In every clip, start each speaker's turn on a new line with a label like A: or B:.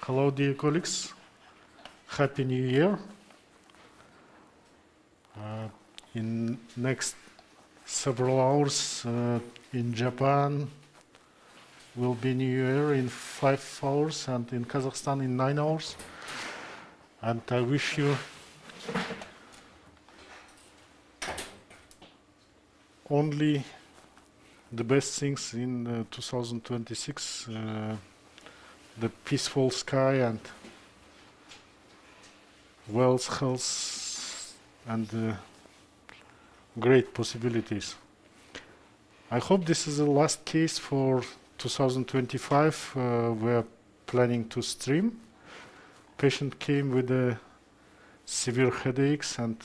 A: Hello, dear colleagues. Happy New Year. In next several hours in Japan will be New Year in 5 hours and in Kazakhstan in 9 hours. And I wish you only the best things in 2026, the peaceful sky and wealth, health, and great possibilities. I hope this is the last case for 2025. We're planning to stream. Patient came with severe headaches and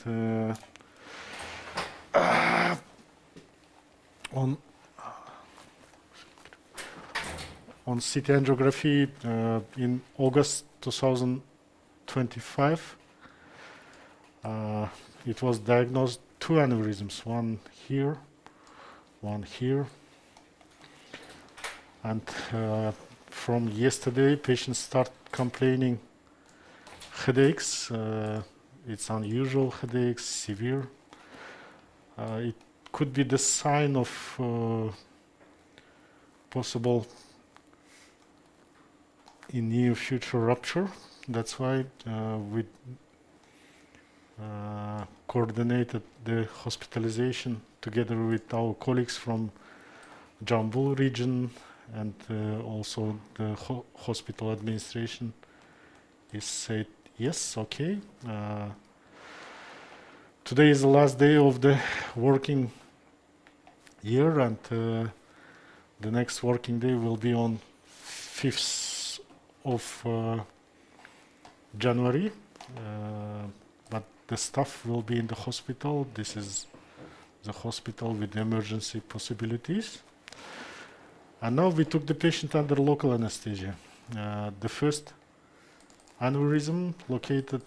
A: on CT angiography in August 2025. It was diagnosed 2 aneurysms, one here, and from yesterday patient start complaining headaches. It's unusual headaches, severe. It could be the sign of possible in near future rupture. That's why we coordinated the hospitalization together with our colleagues from Jambul region, and also the hospital administration is said yes, okay. Today is the last day of the working year, and the next working day will be on 5th of January. But the staff will be in the hospital. This is the hospital with emergency possibilities. And now we took the patient under local anesthesia. The first aneurysm located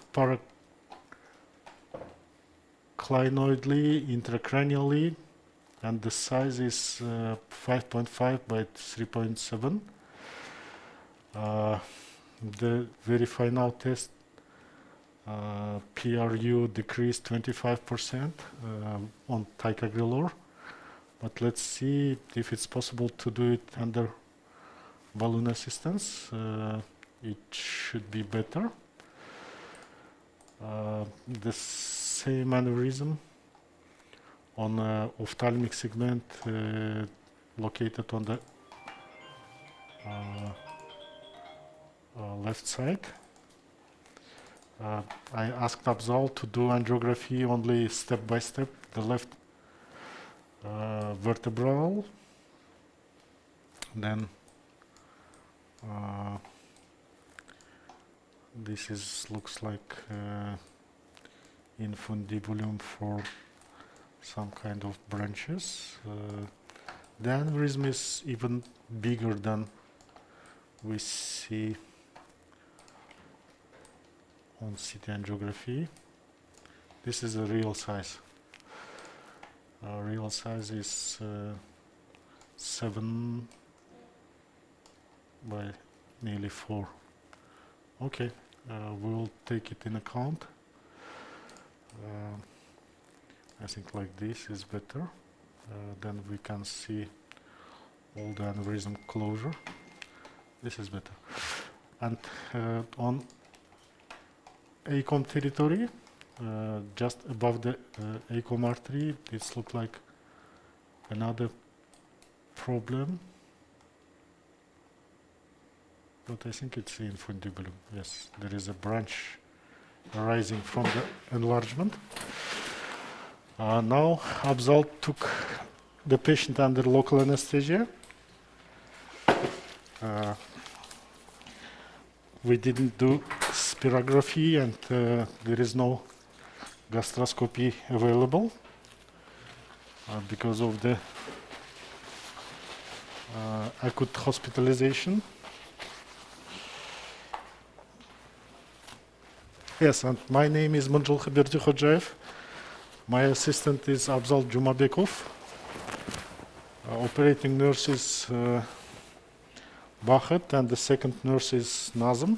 A: paraclinoidally, intracranially, and the size is 5.5 by 3.7. The verify now test PRU decreased 25% on ticagrelor, but let's see if it's possible to do it under balloon assistance. It should be better. The same aneurysm on ophthalmic segment located on the left side. I asked Abzal to do angiography only step by step, the left vertebral, then this looks like infundibulum for some kind of branches. The aneurysm is even bigger than we see on CT angiography. This is a real size. Real size is 7 by nearly 4. Okay, we will take it in account. I think like this is better. Then we can see all the aneurysm closure. This is better. And on ACOM territory, just above the ACOM artery, it looks like another problem. But I think it's infundibulum. Yes, there is a branch arising from the enlargement. Now Abzal took the patient under local anesthesia. We didn't do spirography, and there is no gastroscopy available because of the acute hospitalization. Yes, and my name is Mynzhylky Berdikhojayev. My assistant is Abzal Jumabekov. Operating nurse is Bakhat, and the second nurse is Nazım.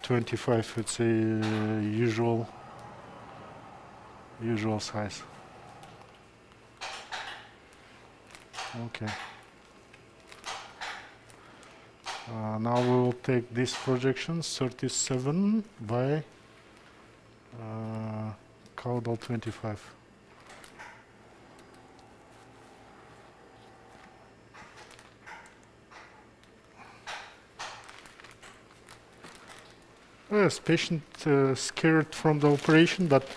A: 25, it's a usual size. Okay. Now we will take this projection 37 by caudal 25. Yes, patient scared from the operation, but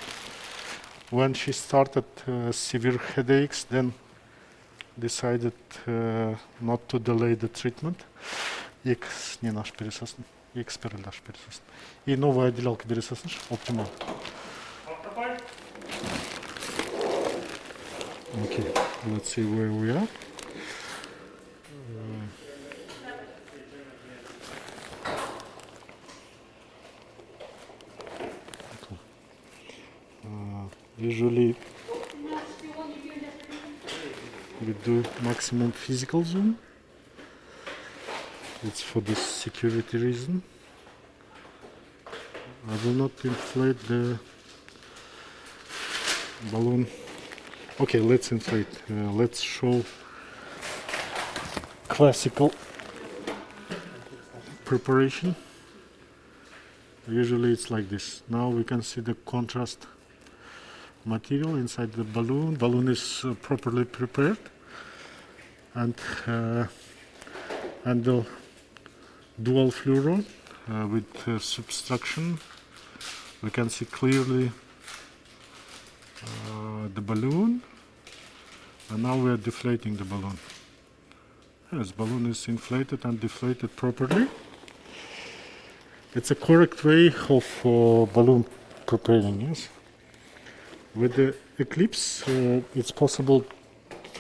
A: when she started severe headaches, then decided not to delay the treatment. X не наш пересосын, X перелаш пересосын. И новая отделялка пересосын, оптимал. Okay, let's see where we are. Usually we do maximum physical zoom. It's for the security reason. I will not inflate the balloon. Okay, let's inflate. Let's show classical preparation. Usually it's like this. Now we can see the contrast material inside the balloon. Balloon is properly prepared, and the dual fluoro with subtraction. We can see clearly the balloon, and now we are deflating the balloon. Yes, balloon is inflated and deflated properly. It's a correct way of balloon preparing. Yes. With the eclipse, it's possible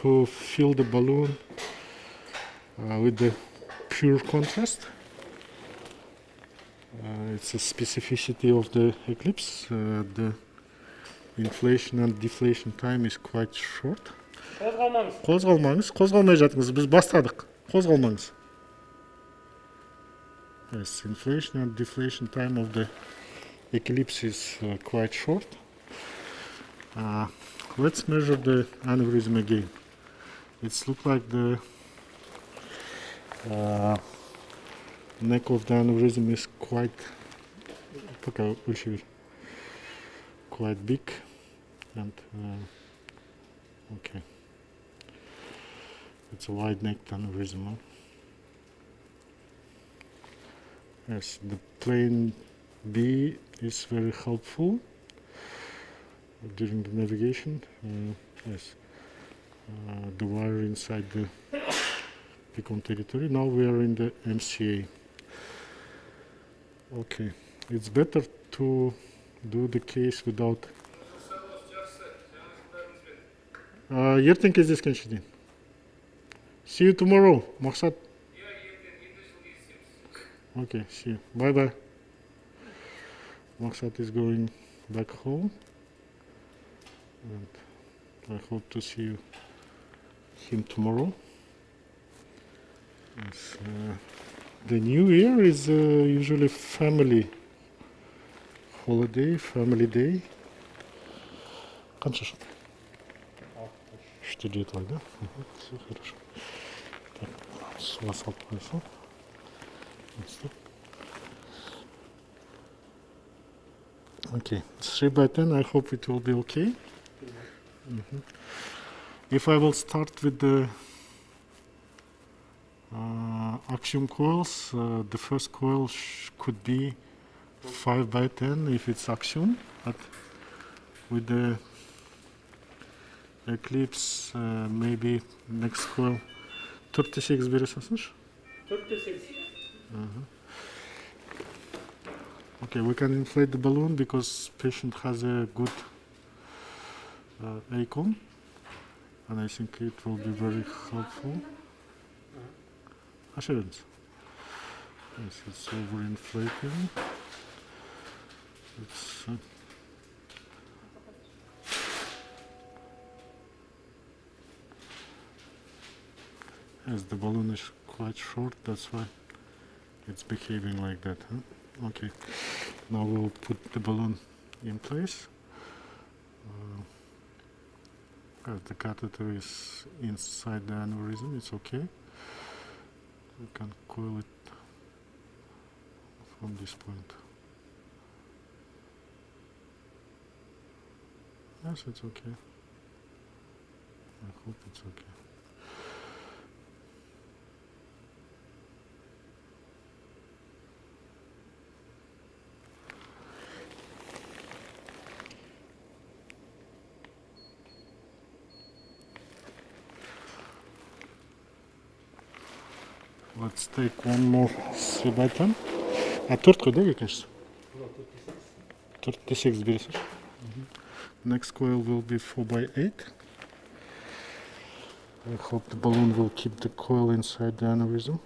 A: to fill the balloon with the pure contrast. It's a specificity of the eclipse. The inflation and deflation time is quite short. Қозғалмай жатыңыз, біз бастадық. Қозғалмаңыз. Yes, inflation and deflation time of the eclipse is quite short. Let's measure the aneurysm again. It's look like the neck of the aneurysm is quite big, and okay, it's a wide-necked aneurysm. Huh? Yes, the plane B is very helpful during the navigation. Yes, the wire inside the beacon territory. Now we are in the MCA. Okay, it's better to do the case without. Ертең кездескенше дейін. See you tomorrow, Мақсат. Okay, see you. Bye bye. Maqsad is going back home, and I hope to see him tomorrow. Yes, the New Year is usually family holiday, family day. Қанша жыл? 3 жетілай, да? Все хорошо. Так, суға салып қойсам. Okay, 3 by 10, I hope it will be okay. If I will start with the axiom coils, the first coil could be 5 by 10 if it's axiom, but with the eclipse, maybe next coil 36 бере салсыншы.
B: 36.
A: Okay, we can inflate the balloon because patient has a good icon, and I think it will be very helpful. Assurance. Yes, it's overinflating. It's yes, the balloon is quite short, that's why it's behaving like that, huh? Okay. Now we'll put the balloon in place. The catheter is inside the aneurysm, it's okay. We can coil it from this point. Yes, it's okay. I hope it's okay. Let's take one more 3x10. А тортко да ги кажеш?
B: No, 36.
A: 36 бери също. Next coil will be 4x8. I hope the balloon will keep the coil inside the aneurysm.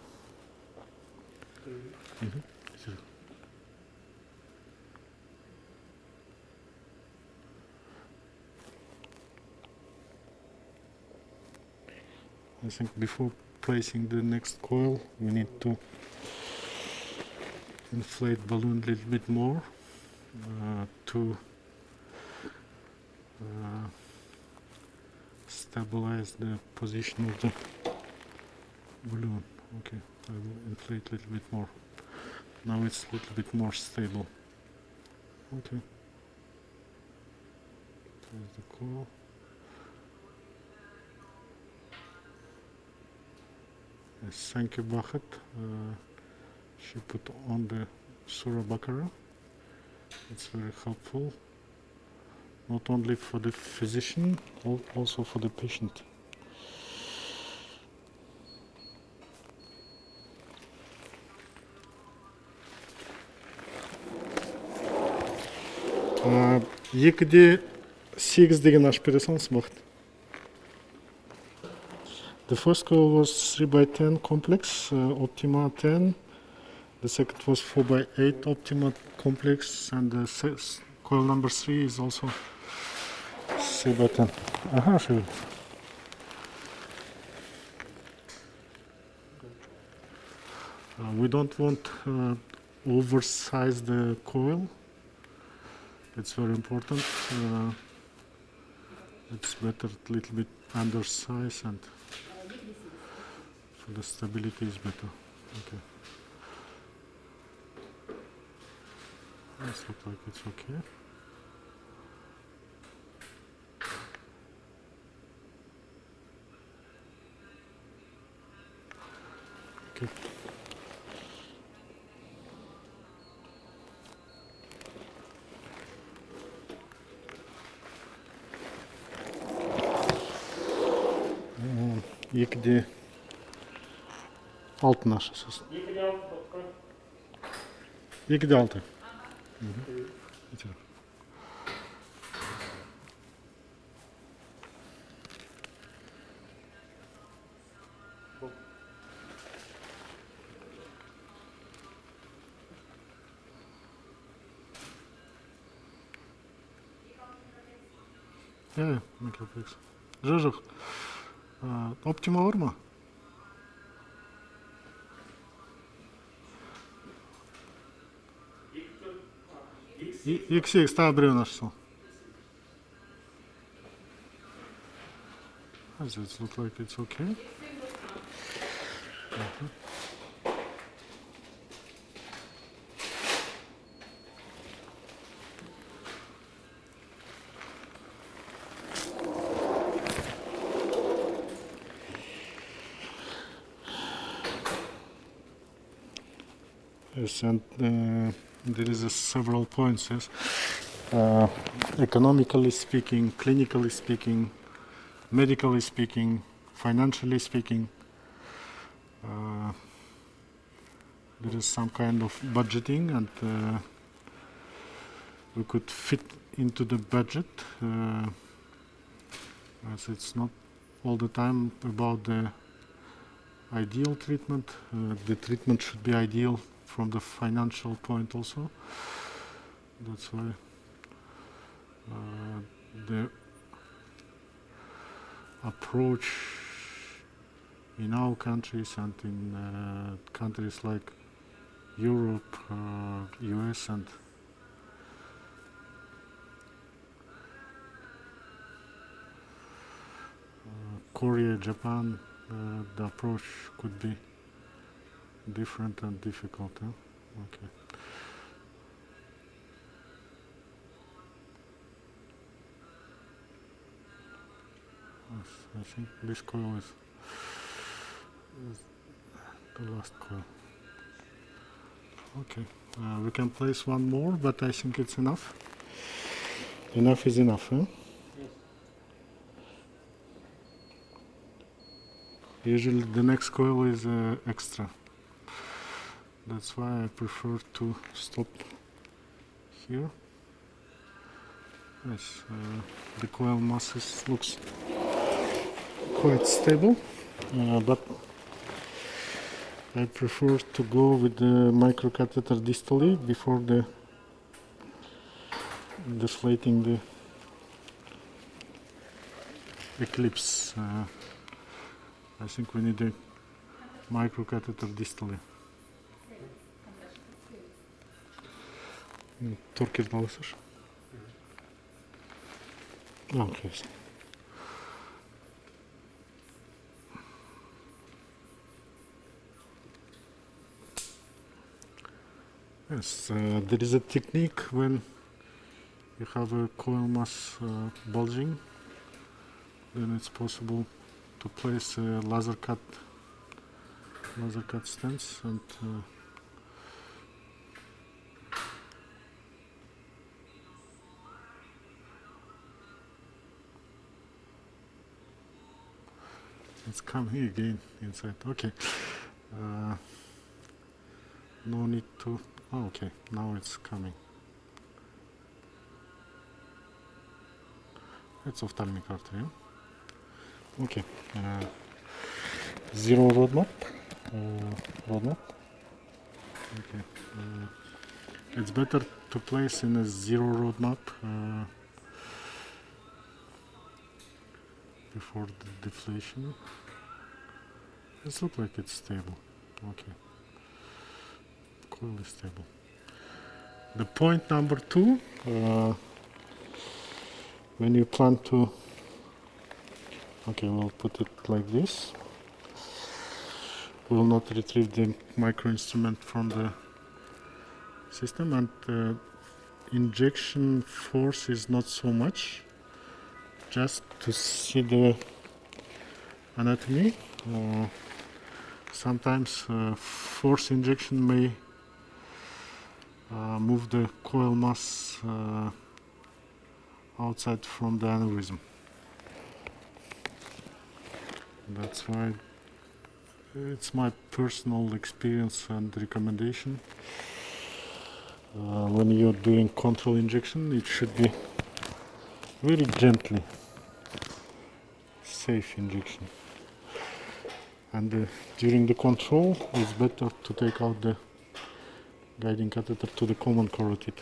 A: I think before placing the next coil, we need to inflate balloon a little bit more to stabilize the position of the balloon. Okay, I will inflate a little bit more. Now it's a little bit more stable. Okay. There's the coil. Yes, thank you, Bachat. She put on the Surah Baqarah. It's very helpful, not only for the physician, also for the patient. Екіде 8 деген ашып бересіңіз Бақыт. The first coil was 3x10 complex, Optima 10. The second was 4x8 Optima complex, and the coil number 3 is also 3x10. Aha, sure. We don't want oversize the coil. It's very important. It's better a little bit undersize, and for the stability is better. Okay. This looks like it's okay. Okay. Екіде 6 наша сосын. Екіде 6. Микроплекс. Жоқ. Оптима бар ма? Екі сегіз тағы біреуін ашсын. It looks like it's okay. Yes, and there is several points. Yes, economically speaking, clinically speaking, medically speaking, financially speaking, there is some kind of budgeting, and we could fit into the budget, as it's not all the time about the ideal treatment. The treatment should be ideal from the financial point also. That's why the approach in our countries and in countries like Europe, US, and Korea, Japan, the approach could be different and difficult. Huh? Okay. Yes, I think this coil is the last coil. Okay, we can place one more, but I think it's enough. Enough is enough, huh?
B: Yes.
A: Usually the next coil is extra. That's why I prefer to stop here. Yes, the coil masses looks quite stable, but I prefer to go with the microcatheter distally before the deflating the eclipse. I think we need a microcatheter distally. Torkir alışır. Okay. Yes, there is a technique when you have a coil mass bulging, then it's possible to place a laser cut stents, and it's coming again inside. Okay, no need to. Oh, okay, now it's coming. It's ophthalmic artery. Okay, zero roadmap. Okay, it's better to place in a zero roadmap before the deflation. It looks like it's stable. Okay, coil is stable. The point number 2, when you plan to, okay, we'll put it like this. Will not retrieve the micro instrument from the system, and injection force is not so much. Just to see the anatomy, sometimes force injection may move the coil mass outside from the aneurysm. That's why it's my personal experience and recommendation. When you're doing control injection, it should be very gently, safe injection. And during the control, it's better to take out the guiding catheter to the common carotid.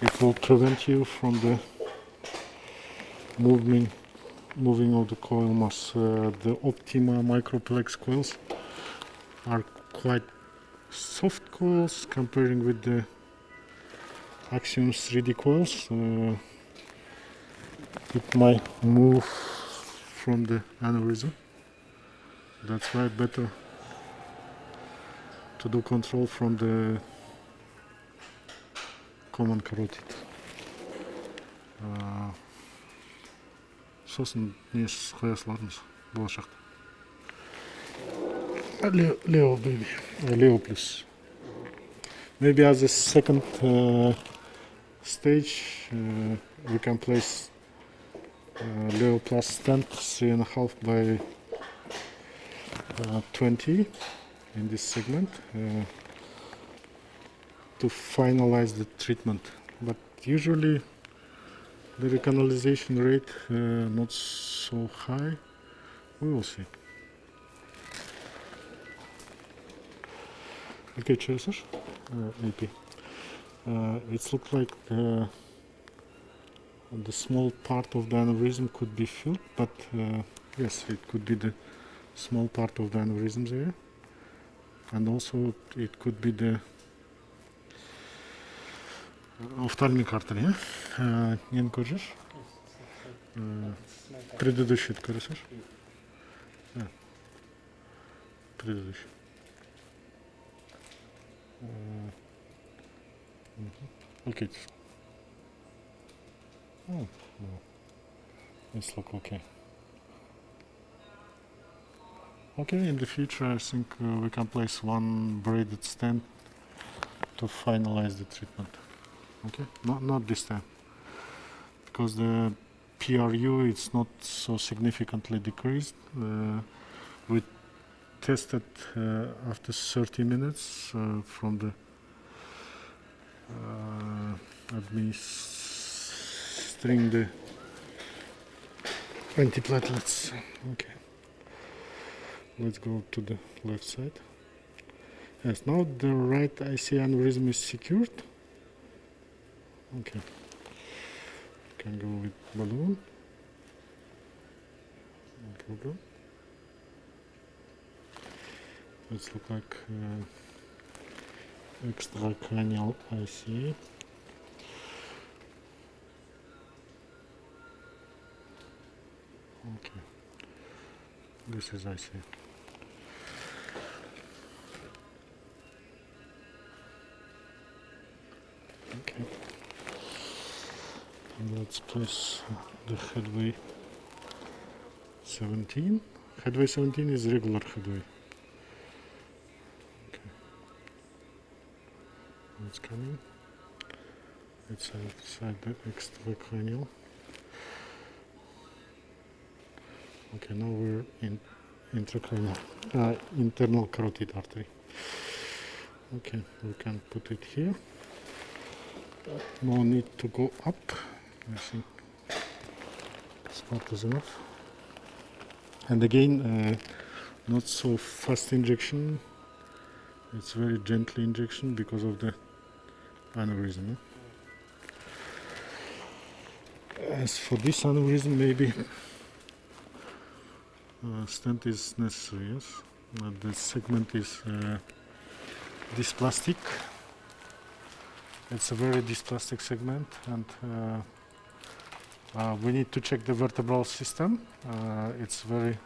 A: It will prevent you from the moving of the coil mass. The Optima microplex coils are quite soft coils comparing with the Axiom's 3D coils. It might move from the aneurysm. That's why better to do control from the common carotid. Сосын не қоя салармыз болашақта. Leo baby, Leo plus. Maybe as a second stage, we can place Leo plus stent 3.5 by 20 in this segment to finalize the treatment. But usually the recanalization rate not so high. We will see. Okay, Chelsea, AP. It looks like the small part of the aneurysm could be filled, but yes, it could be the small part of the aneurysm there. And also it could be the офтальмик артерия. Нені көрсеш? Предыдущий көрсеш? Предыдущий. Okay. Oh, no. It's look okay. Okay, in the future I think we can place one braided stent to finalize the treatment. Okay, not this time, because the PRU it's not so significantly decreased. We tested after 30 minutes from the administering the antiplatelets. Okay. Let's go to the left side. Yes, now the right ICA aneurysm is secured. Okay. Can go with balloon. No problem. Let's look like extracranial ICA. Okay. This is ICA. Okay. And let's place the headway 17. Headway 17 is regular headway. Okay. It's coming. It's outside the extracranial. Okay, now we're in intracranial, internal carotid artery. Okay, we can put it here. No need to go up. I think spot is enough. And again, not so fast injection. It's very gently injection because of the aneurysm. As for this aneurysm, maybe stent is necessary. Yes, the segment is dysplastic. It's a very dysplastic segment, and we need to check the vertebral system. It's very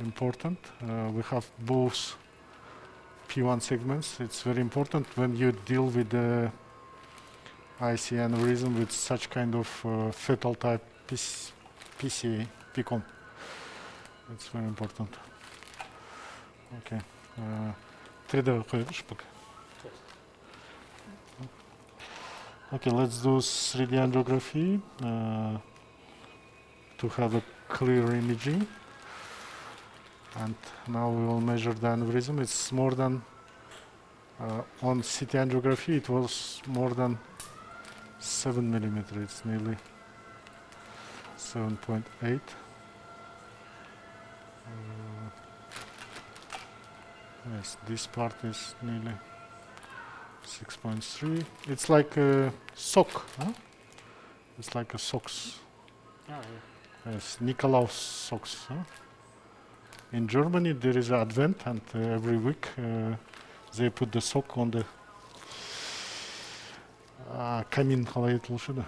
A: important. We have both P1 segments. It's very important when you deal with the ICA aneurysm with such kind of fetal type PCA, PCOM. It's very important. Okay. 3D koymuş bak. Okay, let's do 3D angiography to have a clear imaging. And now we will measure the aneurysm. It's more than, on CT angiography, it was more than 7 millimeter. It's nearly 7.8. Yes, this part is nearly 6.3. It's like a sock, huh? It's like a socks.
B: Ah, yeah.
A: Yes, Nikolaus socks. Huh? In Germany there is an advent, and every week they put the sock on the камин, қалай айтылушы да?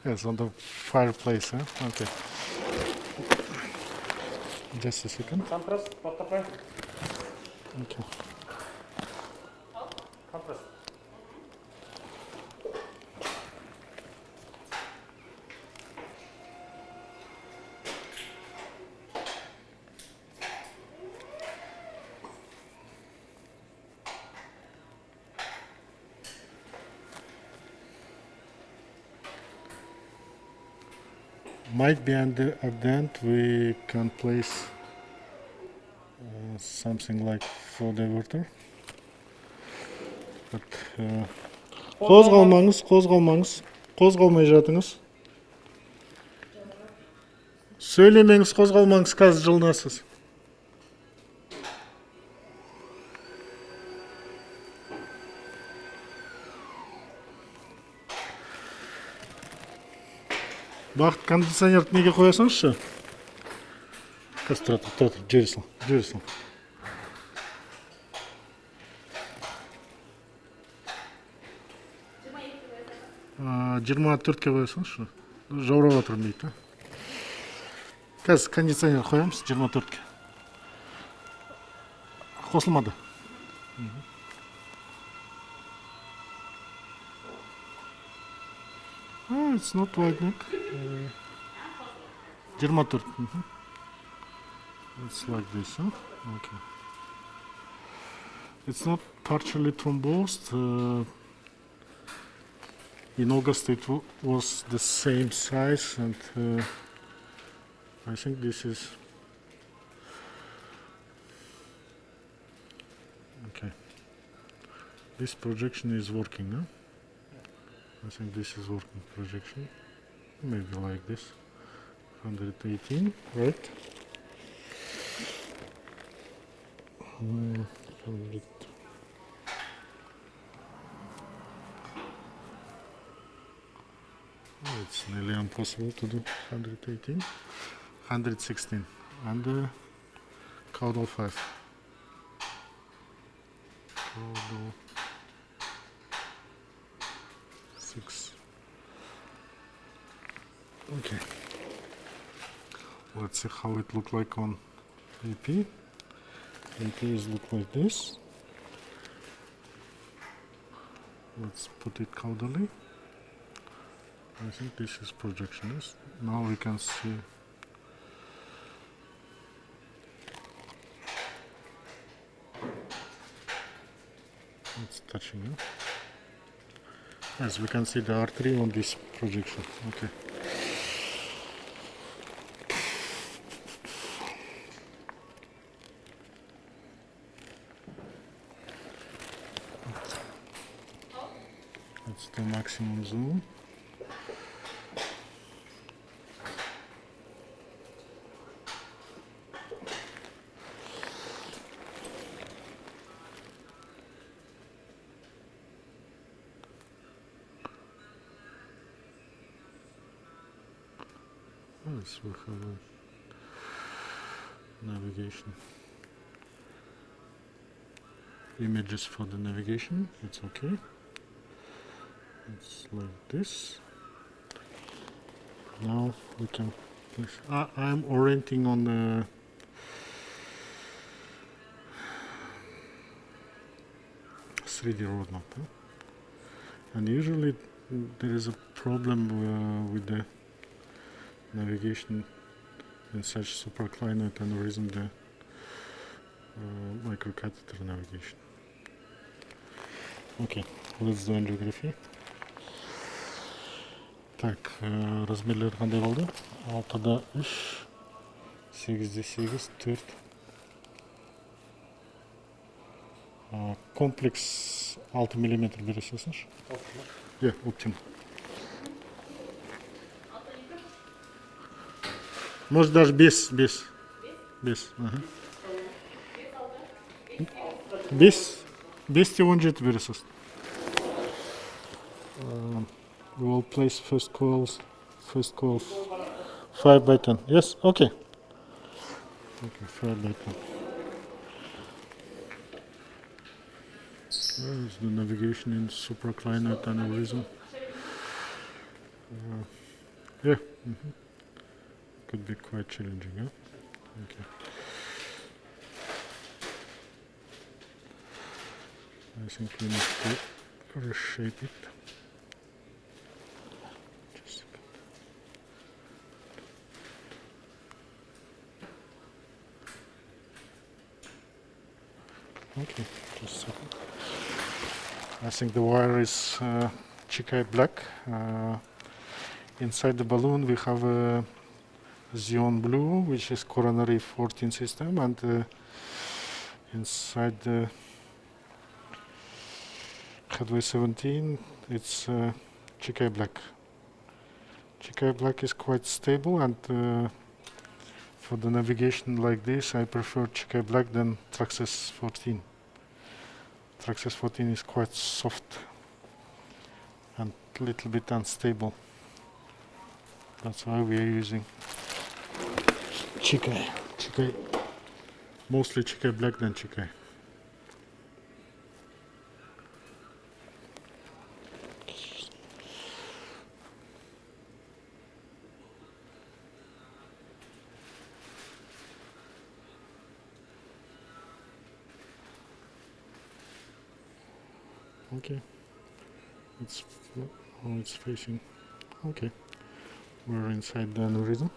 A: Yes, on the fireplace. Huh? Okay. Just a second.
B: Compress, подтопай.
A: Okay.
B: Compress.
A: Might be at the end we can place something like for diverter. But қозғалмаңыз, қозғалмай жатыңыз. Сөйлемеңіз, қозғалмаңыз, қазір жылынасыз. Бақыт, кондиционерді неге қоясыңызшы? Қазір тұр, жүре сал. 24-ке қоясыңызшы. Жаурап жатыр дейді. Қазір кондиционер қоямыз 24-ке. Қосылмады. It's not widening. 24. It's like this, huh? Okay. It's not partially thrombosed. In August it was the same size, and I think this is okay. This projection is working, huh? I think this is working projection. Maybe like this. 118, right? 100. It's nearly impossible to do 118. 116 and caudal 5. Caudal 6. Okay. Let's see how it look like on AP. APs look like this. Let's put it caudally. I think this is projection. Yes. Now we can see it's touching. Yes, we can see the artery on this projection. Okay. That's the maximum zoom. Yes, we have a navigation. Images for the navigation, it's okay. It's like this. Now we can. I'm orienting on the .3D roadmap, and usually there is a problem with the navigation in such supraclinoid aneurysm, the microcatheter navigation. Okay, let's do angiography. Так, размерлер қандай болды? 6-да 3, 8-де 8, 4. Комплекс 6 мм бересіңізші? Yeah, оптимал. Может даже без. Ага. Без те 17 бересіз. We will place first coil 5/10. Yes, okay. Okay, 5/10. Where is the navigation in supraclinoid aneurysm? Yeah. Could be quite challenging, huh? Okay. I think we need to reshape it. Just a second. Okay, just a second. I think the wire is Chikai black. Inside the balloon we have a Xeon blue, which is coronary 14 system, and inside the headway 17 it's Chikai black. Chikai black is quite stable, and for the navigation like this I prefer Chikai black than Traxxas 14. Traxxas 14 is quite soft and a little bit unstable. That's why we are using Chikai. Mostly Chikai black than Chikai. Okay. It's how it's facing. Okay. We're inside the aneurysm.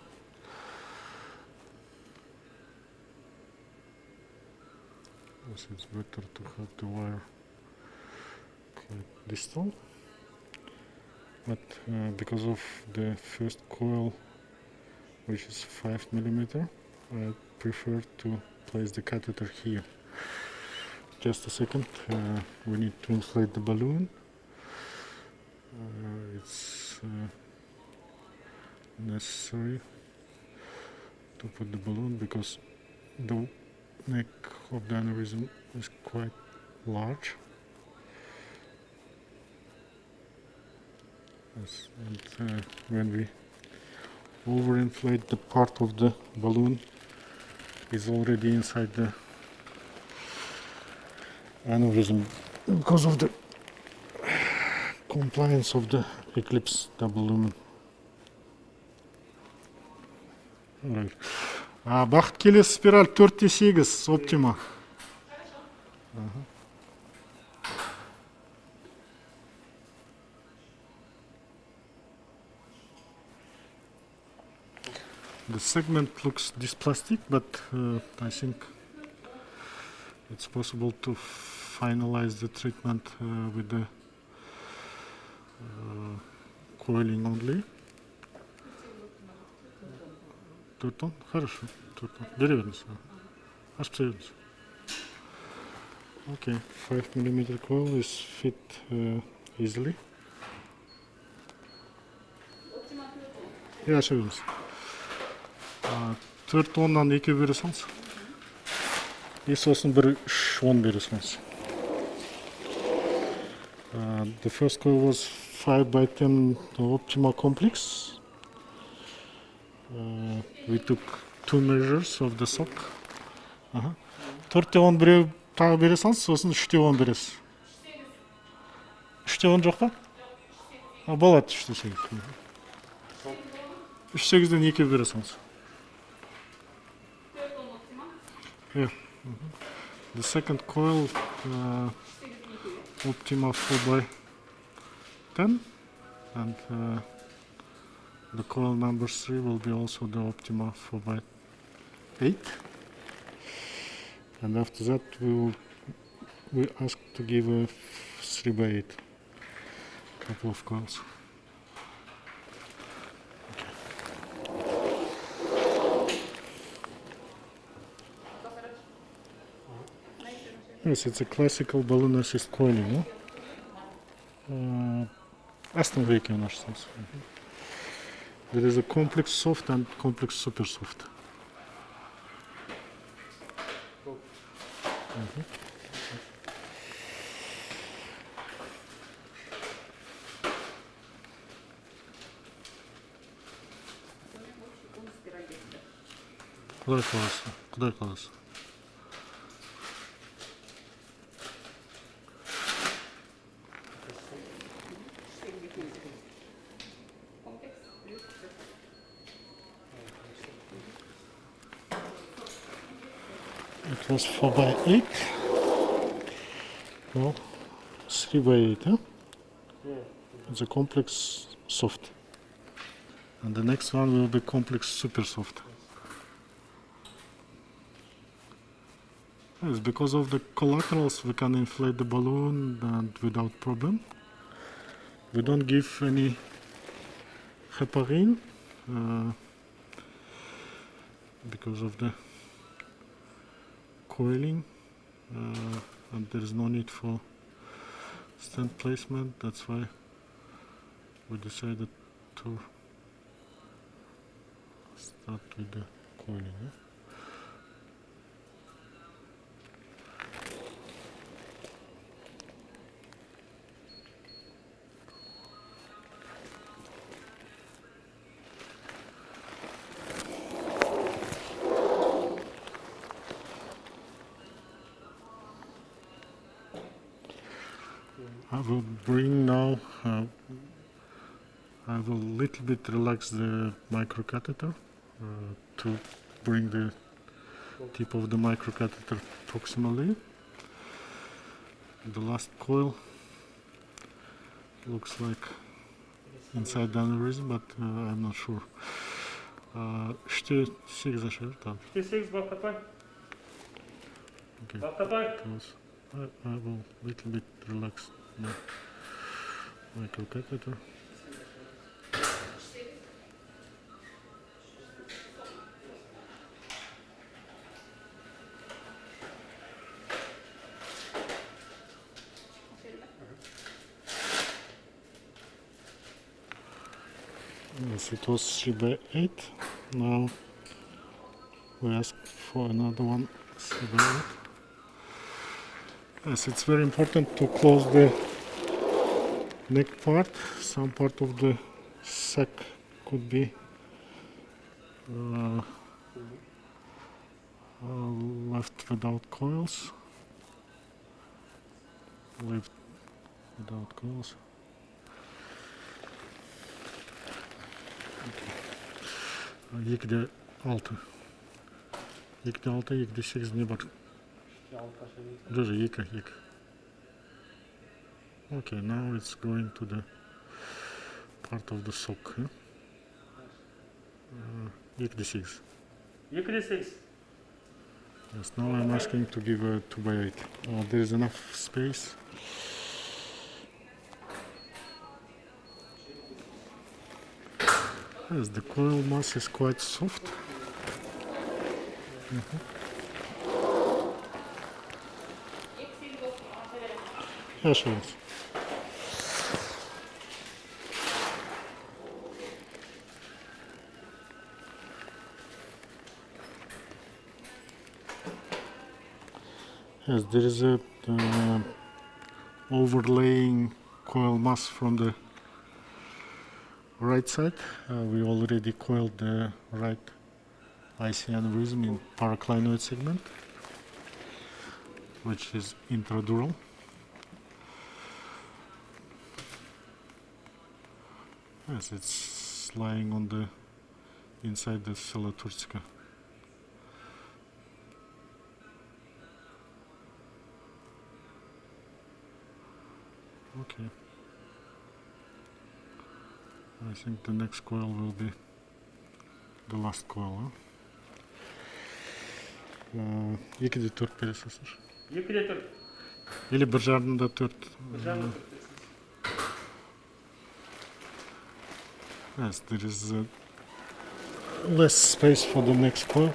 A: Yes, it's better to have the wire quite distal. But because of the first coil, which is 5 millimeter, I prefer to place the catheter here. Just a second, we need to inflate the balloon. It's necessary to put the balloon because the neck of the aneurysm is quite large. Yes, and when we overinflate, the part of the balloon is already inside the aneurysm because of the compliance of the eclipse double lumen. Бақыт келесі спираль 4-8 оптима. The segment looks dysplastic, but I think it's possible to finalize the treatment with the coiling only. Туртон? Хорошо. Туртон. Бери вернись. Аж повернись. Okay, 5 millimeter coil is fit easily. Я ще вернись. 4 тоннан 2 бере салыңыз. И сосын 10 бере салыңыз. The first coil was 5 by 10 optimal complex. We took 2 measures of the sock. 4-10 біреу тағы бере салыңыз, сосын 3-10 бересіз. 3-10 жоқ па? Болады 3-8. 3-8-ден 2 бере салыңыз. Yeah. The second coil, Optima 4 by 10, and the coil number 3 will be also the Optima 4 by 8. And after that, we ask to give a 3 by 8 couple of coils. Yes, it's a classical balloon assist coiling. Остановите наш сенс. There is a complex soft and complex super soft. Куда класс? It was 4 by 8. No, 3 by 8, huh? Yeah. It's a complex soft. And the next one will be complex super soft. Yes, because of the collaterals we can inflate the balloon and without problem. We don't give any heparin because of the coiling, and there is no need for stent placement. That's why we decided to start with the coiling. I will bring now, I will little bit relax the microcatheter to bring the tip of the microcatheter proximally. The last coil Looks like inside the aneurysm, but I'm not sure. 8 aşağı tamam.
B: 6 Baptapay.
A: Okay.
B: Baptapay.
A: Close. I will little bit relax my catheter. Yes, it was 3/8. Now we ask for another one 3/8. Yes, it's very important to close the neck part. Some part of the sac could be left without coils. Left without coils. Yekde 6. Yekde 6, yekde 8 ne var? Даже yeka. Okay, now it's going to the part of the sock. Huh? Yekde 6.
B: Yekde 6.
A: Yes, now I'm asking to give a 2/8. There is enough space. Yes, the coil mass is quite soft. Yes, yes. Yes, there is a overlaying coil mass from the right side. We already coiled the right ICA aneurysm in paraclinoid segment, which is intradural. Yes, it's lying on the inside the sella turcica. Okay. I think the next coil will be the last coil. Екіде 4 бересіздер.
B: Yekde 4.
A: Или бір жарымда 4. Yes, there is less space for the next coil.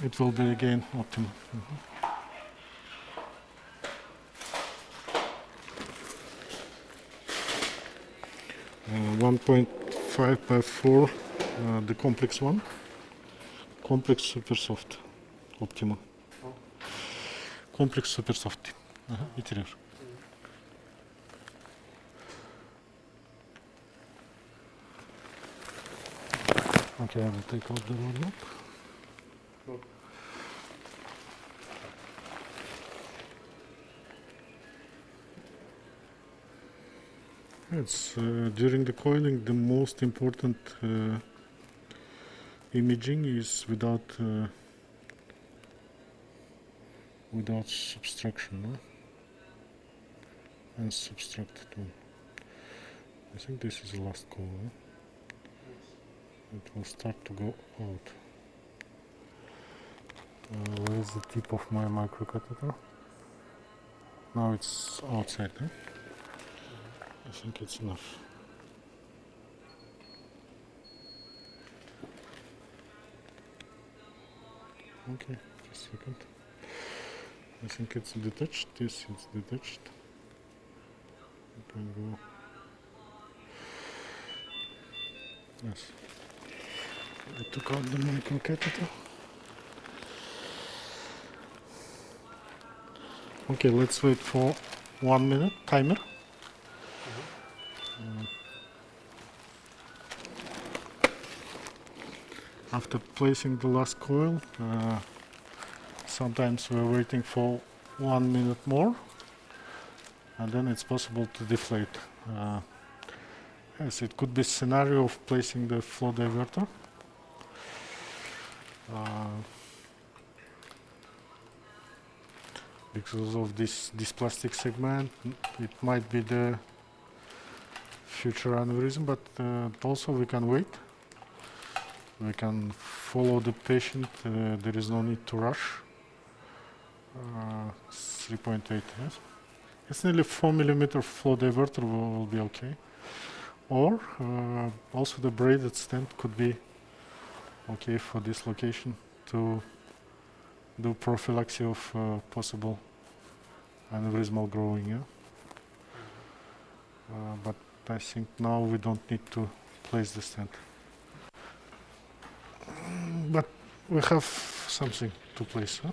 A: It will be again optimal. 1.5/4, the complex one. Complex super soft. Optimal. Complex super soft. Bitiriyor. Okay, I will take out the roadmap. It's during the coiling, the most important imaging is without subtraction, no? And subtracted one. I think this is the last call. No? It will start to go out. Where is the tip of my microcatheter? Now it's outside. Huh? I think it's enough. Okay, just a second. I think it's detached. Yes, it's detached. You can go. Yes. I took out the microcatheter. Okay, let's wait for 1 minute timer. After placing the last coil, sometimes we're waiting for 1 minute more, and then it's possible to deflate. Yes, it could be scenario of placing the flow diverter. because of this dysplastic segment. It might be the future aneurysm, but also we can wait. We can follow the patient. There is no need to rush. 3.8, yes. It's nearly 4 millimeter flow diverter will be okay. Or also the braided stent could be okay for this location to do prophylaxis of possible aneurysmal growing. Yeah? But I think now we don't need to place the stent. But we have something to place. Huh?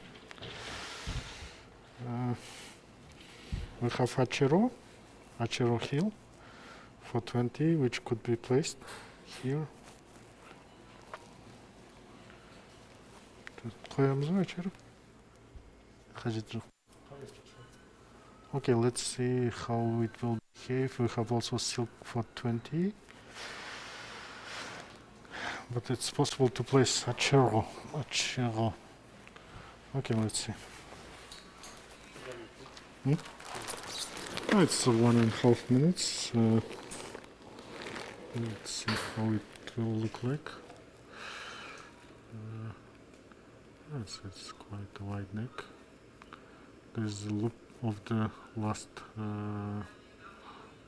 A: We have Achero heel for 20, which could be placed here. Koyamız mı Achero? Okay, let's see how it will behave. We have also silk for 20. But it's possible to place Achero. Okay, let's see. Oh, it's 1.5 minutes. Let's see how it will look like. It's quite a wide neck. There's the loop of the last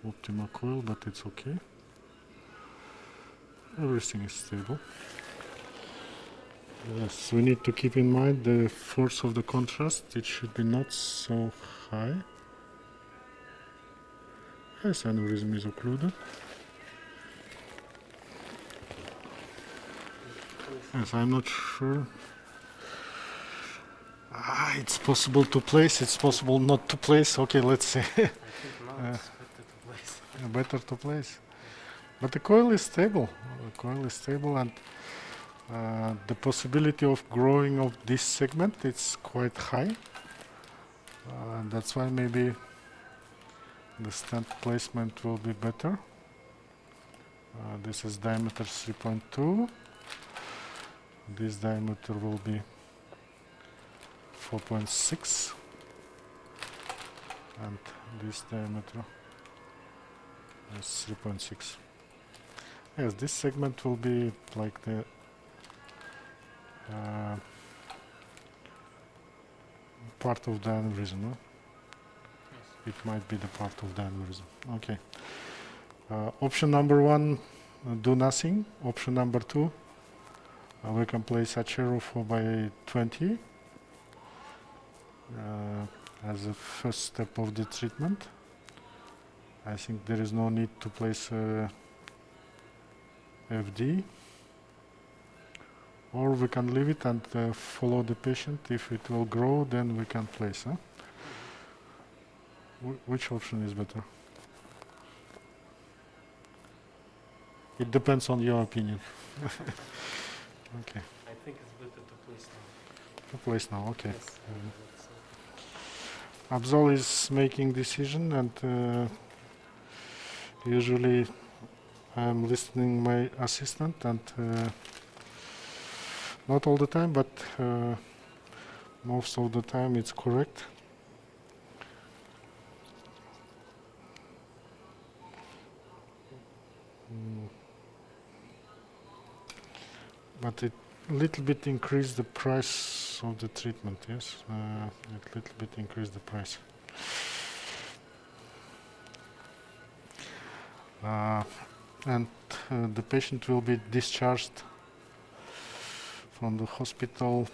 A: Optima coil, but it's okay. Everything is stable. Yes, we need to keep in mind the force of the contrast. It should be not so high. Yes, aneurysm is occluded. Yes, I'm not sure. It's possible to place, it's possible not to place. Okay, let's see.
C: I think now it's better to place.
A: Better to place. But the coil is stable. The coil is stable, and the possibility of growing of this segment is quite high. That's why maybe the stent placement will be better. This is diameter 3.2. This diameter will be 4.6, and this diameter is 3.6. Yes, this segment will be like the part of the aneurysm. No?
C: Yes.
A: It might be the part of the aneurysm. Okay. Option number 1, do nothing. Option number 2, we can place Achero 4x20 as a first step of the treatment. I think there is no need to place FD, or we can leave it and follow the patient. If it will grow, then we can place. Huh? Which option is better? It depends on your opinion. Okay.
C: I think it's better to place now.
A: To place now, okay.
C: Yes.
A: Absol is making decision, and usually I'm listening my assistant, and not all the time, but most of the time it's correct. But it little bit increased the price of the treatment, yes? It little bit increased the price. And the patient will be discharged from the hospital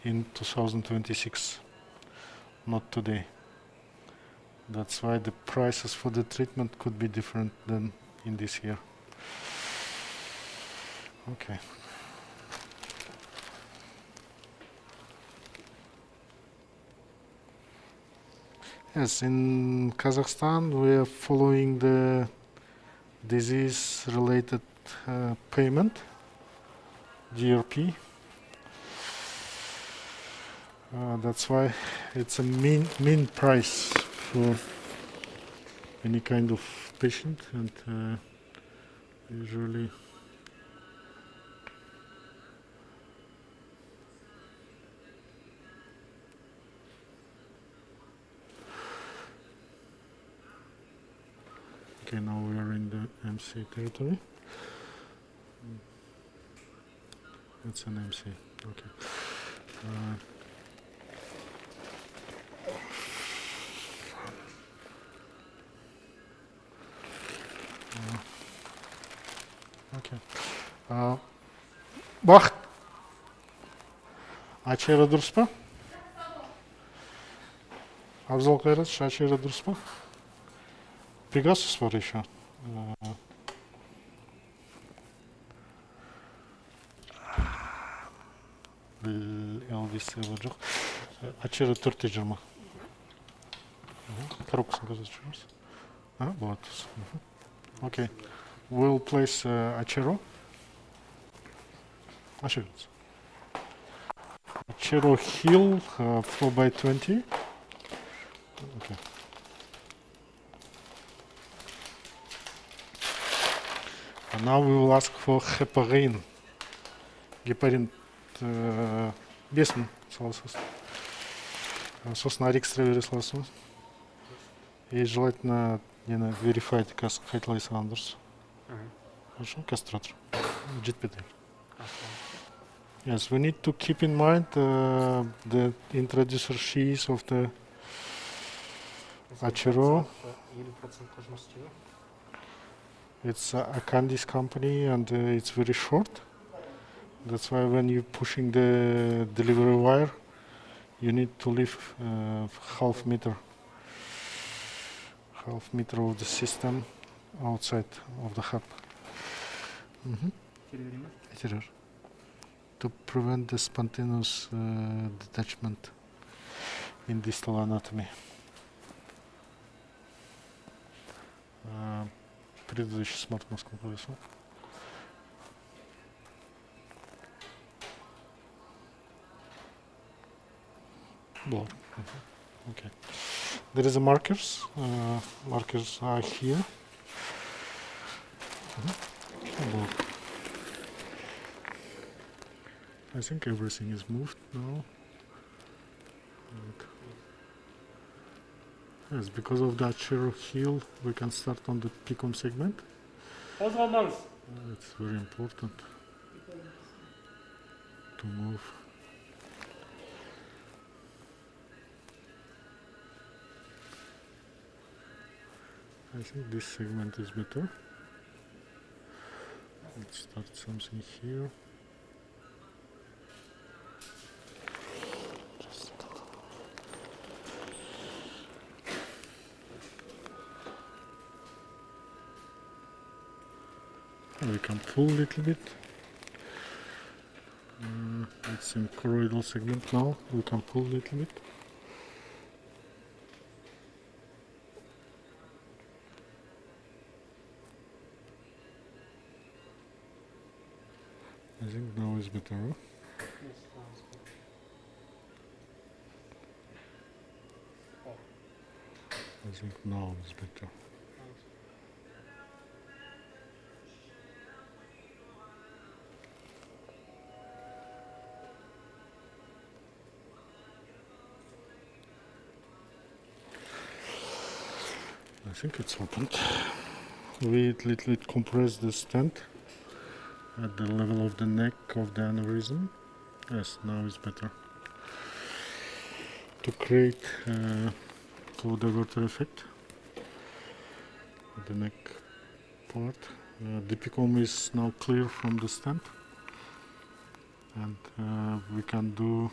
A: in 2026, not today. That's why the prices for the treatment could be different than in this year. Okay. Yes, in Kazakhstan we are following the disease-related payment, GRP. That's why it's a mean price for any kind of patient, and usually Okay, now we are in the MC territory. It's an MC. Okay. Okay. Wacht. Ачера дұрыс па? Абзал Қайратович, ачера дұрыс па? Пегасус бар еще. LVC бар жоқ. Ачера 420. Коробкасын көрсетіп жүрміз. Болады. Okay. We'll place Achero. Achero heel 4x20. Okay. And now we will ask for heparin. Гепарин бесін саласыз. Сосын арикстра бере саласыз. И желательно verify қазір қайталай салған дұрыс. Хорошо, кастратор. Жетпеді. Yes, we need to keep in mind the introducer sheets of the Achero. It's a Candice company and it's very short. That's why when you're pushing the delivery wire, you need to leave half meter of the system outside of the hub. To prevent the spontaneous detachment in distal anatomy. Предыдущий смарт-носком повесил. Blood. Okay. There is a markers. Markers are here. Blood. I think everything is moved now. Yes, because of that Achero heel, we can start on the PICOM segment. It's very important to move. I think this segment is better. Let's start something here. We can pull a little bit. It's in choroidal segment now. We can pull a little bit. I think now is better. Huh? I think now is better. I think it's opened. We little bit compress the stent at the level of the neck of the aneurysm. Yes, now it's better. To create flow diverter effect at the neck part. The PICOM is now clear from the stent, and we can do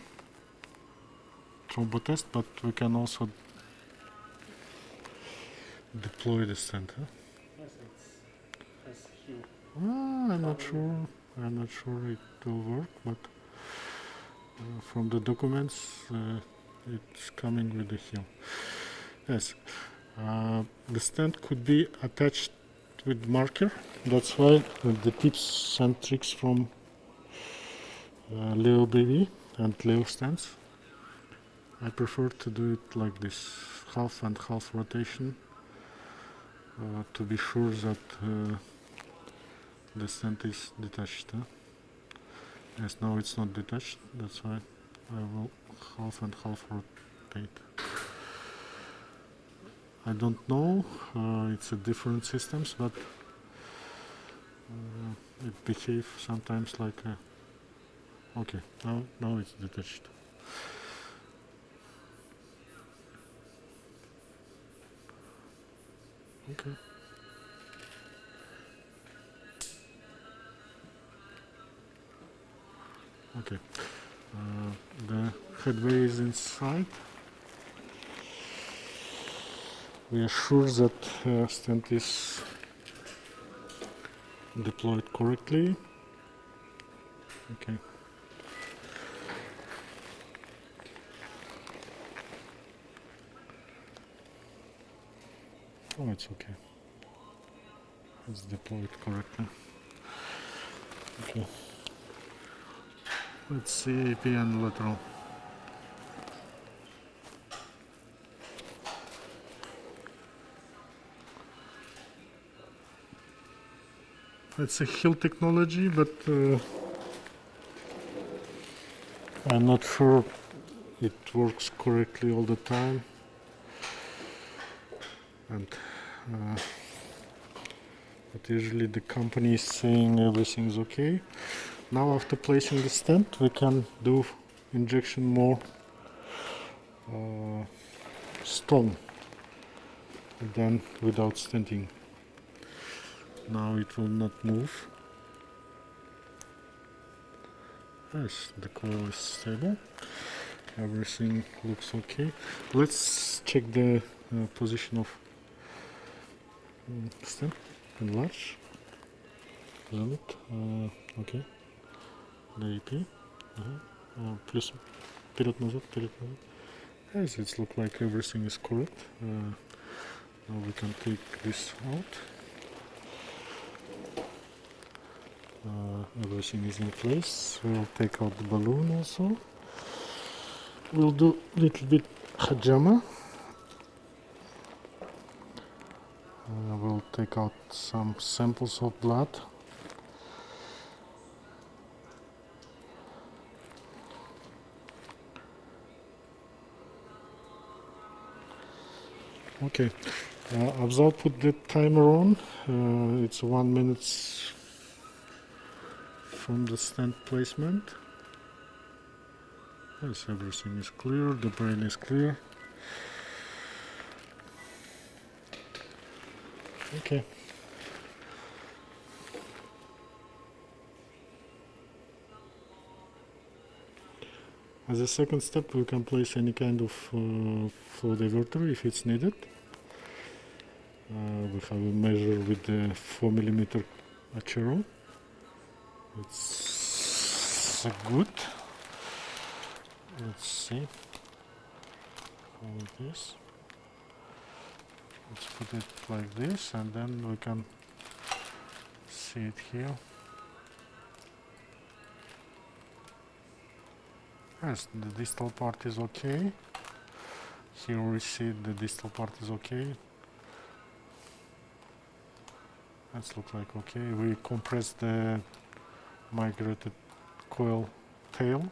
A: thrombotest, but we can also deploy the stent. Huh?
B: Yes, it's heel.
A: I'm not sure. I'm not sure it will work, but from the documents, it's coming with the heel. Yes, the stent could be attached with marker. That's why the tips send tricks from Leo baby and Leo stents. I prefer to do it like this, half and half rotation. To be sure that the stent is detached. Yes, now it's not detached, that's why I will half and half rotate. I don't know. It's a different systems, but it behaves sometimes like a. Okay, now it's detached. Okay. Okay. The headway is inside. We are sure that stent is deployed correctly. Okay. Oh, it's okay. It's deployed correctly. Okay. Let's see AP and lateral. It's a Hill technology, but I'm not sure it works correctly all the time. And but usually the company is saying everything's okay. Now after placing the stent, we can do injection more strong than without stenting. Now it will not move. Yes, the coil is stable. Everything looks okay. Let's check the position of stent. Enlarge. Zoom it. Okay. The EP. Плюс вперед-назад, вперед-назад. Yes, it looks like everything is correct. Now we can take this out. Everything is in place. We'll take out the balloon also. We'll do a little bit hajama. We'll take out some samples of blood. Okay, Abzal put the timer on. It's 1 minute from the stent placement. Yes, everything is clear, the brain is clear. Okay. As a second step, we can place any kind of flow diverter if it's needed. We have a measure with the 4mm Achero. It's good. Let's see how it is. Let's put it like this, and then we can see it here. Yes, the distal part is okay. Here we see the distal part is okay. That looks like okay. We compress the migrated coil tail,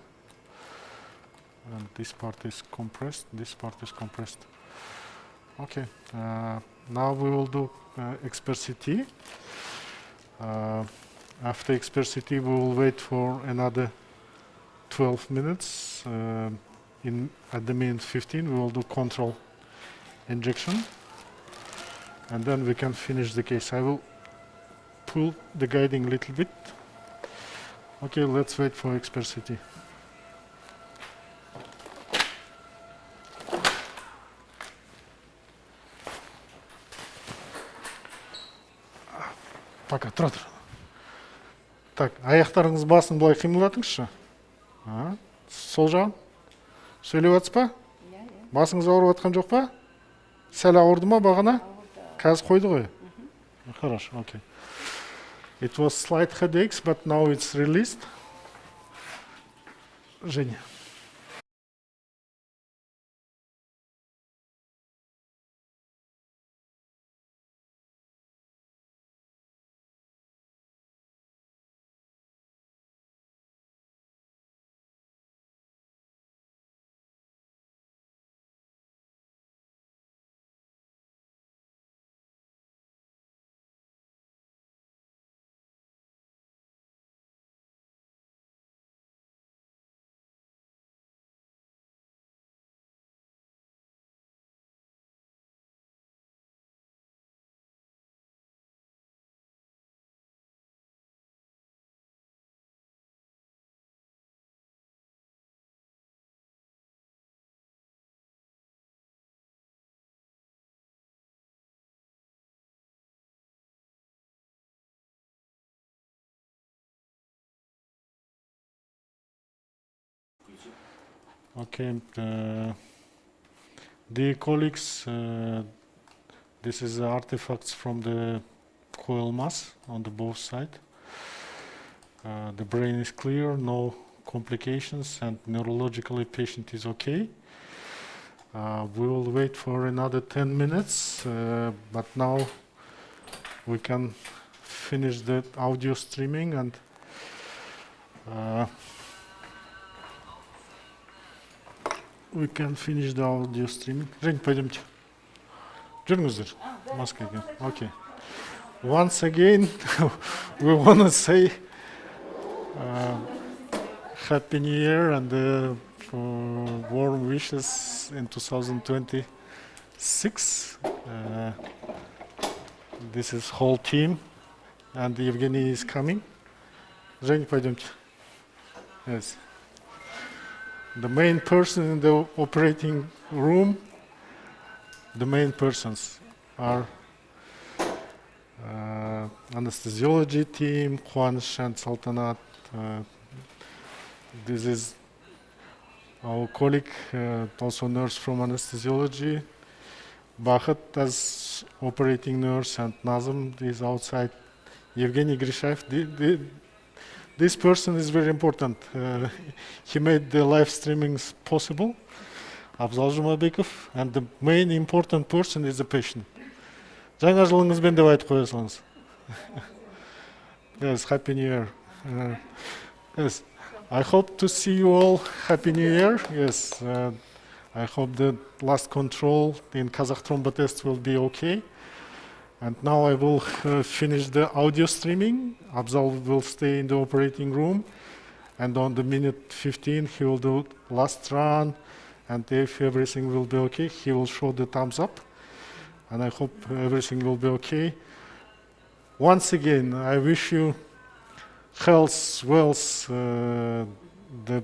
A: and this part is compressed, this part is compressed. Okay, now we will do expert CT. After expert CT, we will wait for another 12 minutes. At the minute 15, we will do control injection, and then we can finish the case. I will pull the guiding a little bit. Okay, let's wait for expert CT. Пока, тұра. Так, аяқтарыңыз басын былай қимылдатыңызшы. Сол жағын. Сөйлеп жатсыз ба? Басыңыз ауырып жатқан жоқ па? Сәл ауырды ма бағана? Қазір қойды ғой. Хорошо, окей. It was slight headaches, but now it's released. Женя. Okay, dear colleagues, this is the artifacts from the coil mass on the both side. The brain is clear, no complications, and neurologically patient is okay. We will wait for another 10 minutes, but now we can finish the audio streaming and we can finish the audio streaming. Жень, пойдемте. Жүріңіздер. Маскаға. Okay. Once again, we want to say Happy New Year and warm wishes in 2026. This is whole team, and Evgeny is coming. Жень, пойдемте. Yes. The main person in the operating room, the main persons are anesthesiology team, Juanish and Saltanat. This is our colleague, also nurse from anesthesiology. Bakhat as operating nurse, and Nazem is outside. Evgeny Grishayev. This person is very important. He made the live streamings possible. Абзал Жұмабеков, and the main important person is the patient. Жаңа жылыңызбен деп айтып қоя салыңыз. Yes, Happy New Year. Yes, I hope to see you all. Happy New Year. Yes, I hope the last control in Kazakh thrombo test will be okay. And now I will finish the audio streaming. Abzal will stay in the operating room, and on the minute 15 he will do last run, and if everything will be okay, he will show the thumbs up, and I hope everything will be okay. Once again, I wish you health, wealth, the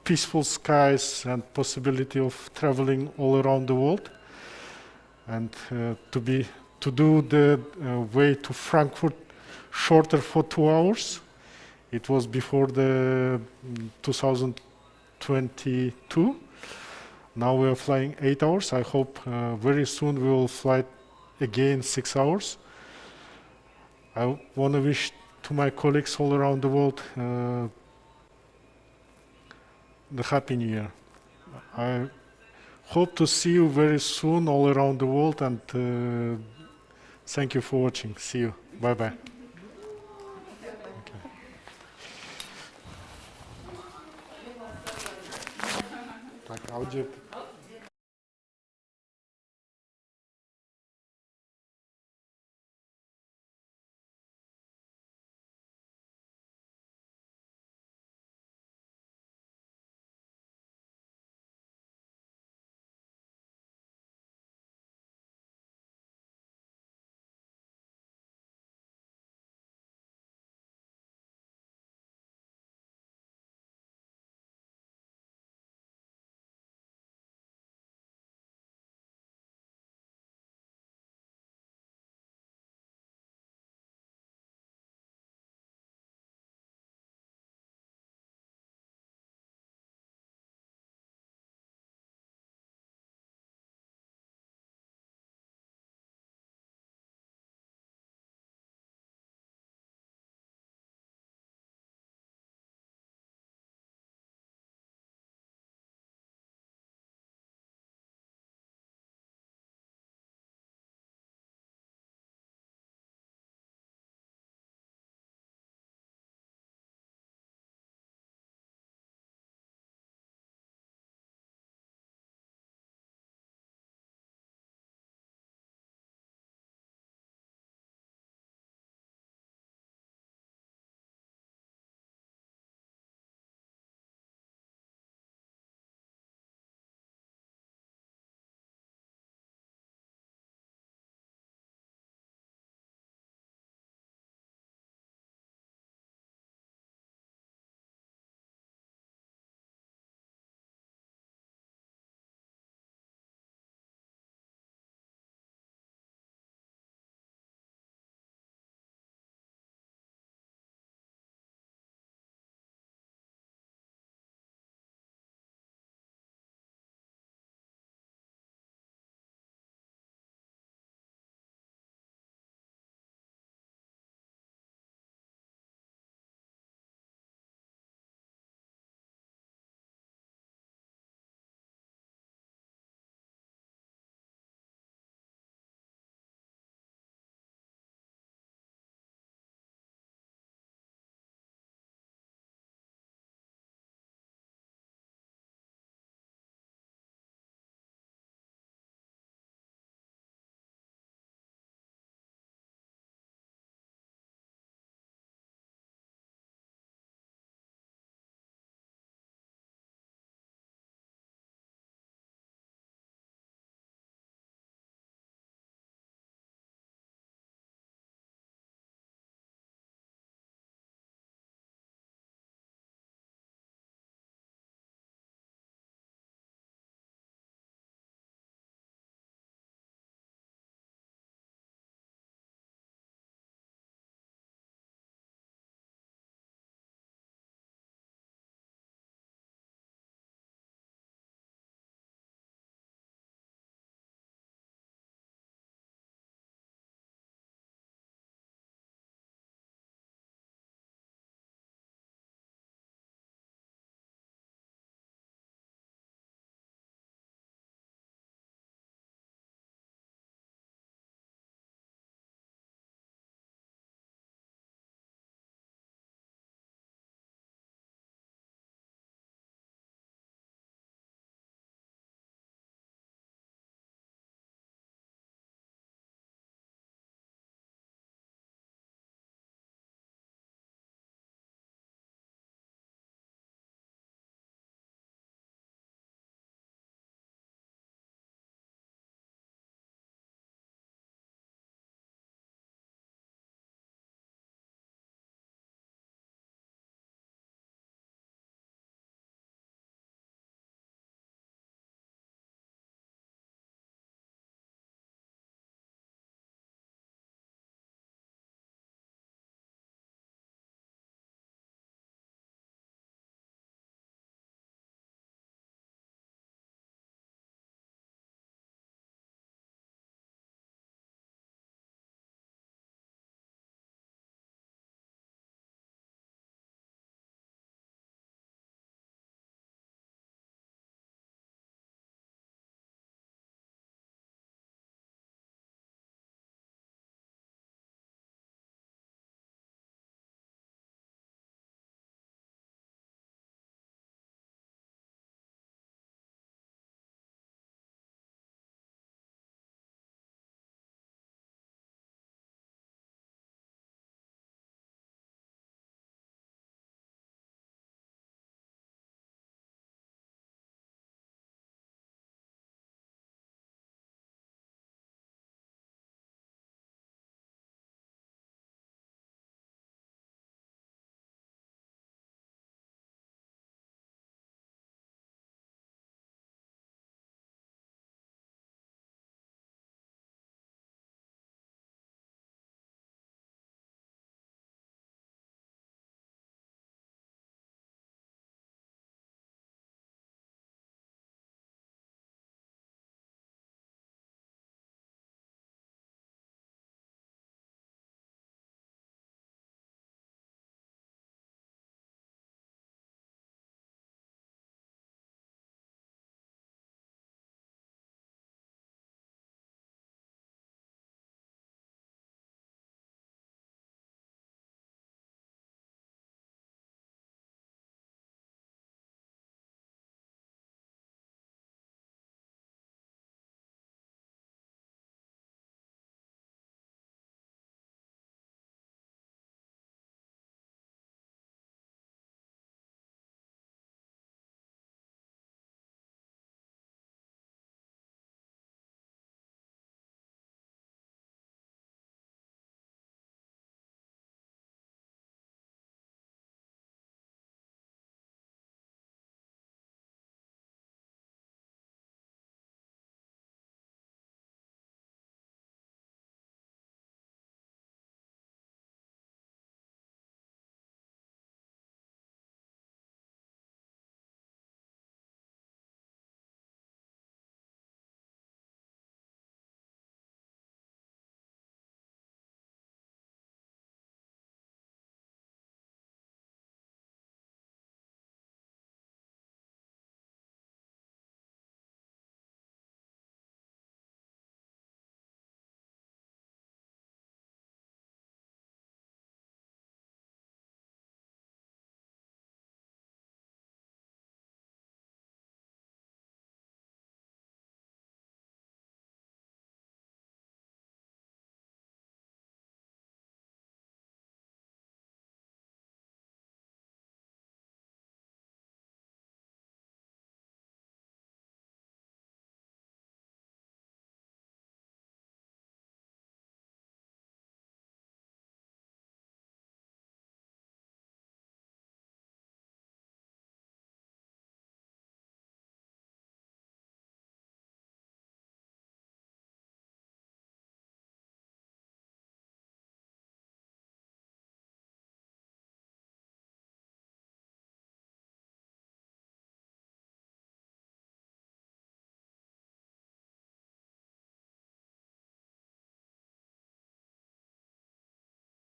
A: peaceful skies, and possibility of traveling all around the world, and to do the way to Frankfurt shorter for 2 hours. It was before the 2022. Now we are flying 8 hours. I hope very soon we will fly again 6 hours. I want to wish to my colleagues all around the world the Happy New Year. I hope to see you very soon all around the world, and thank you for watching. See you. Bye-bye. Так, аудио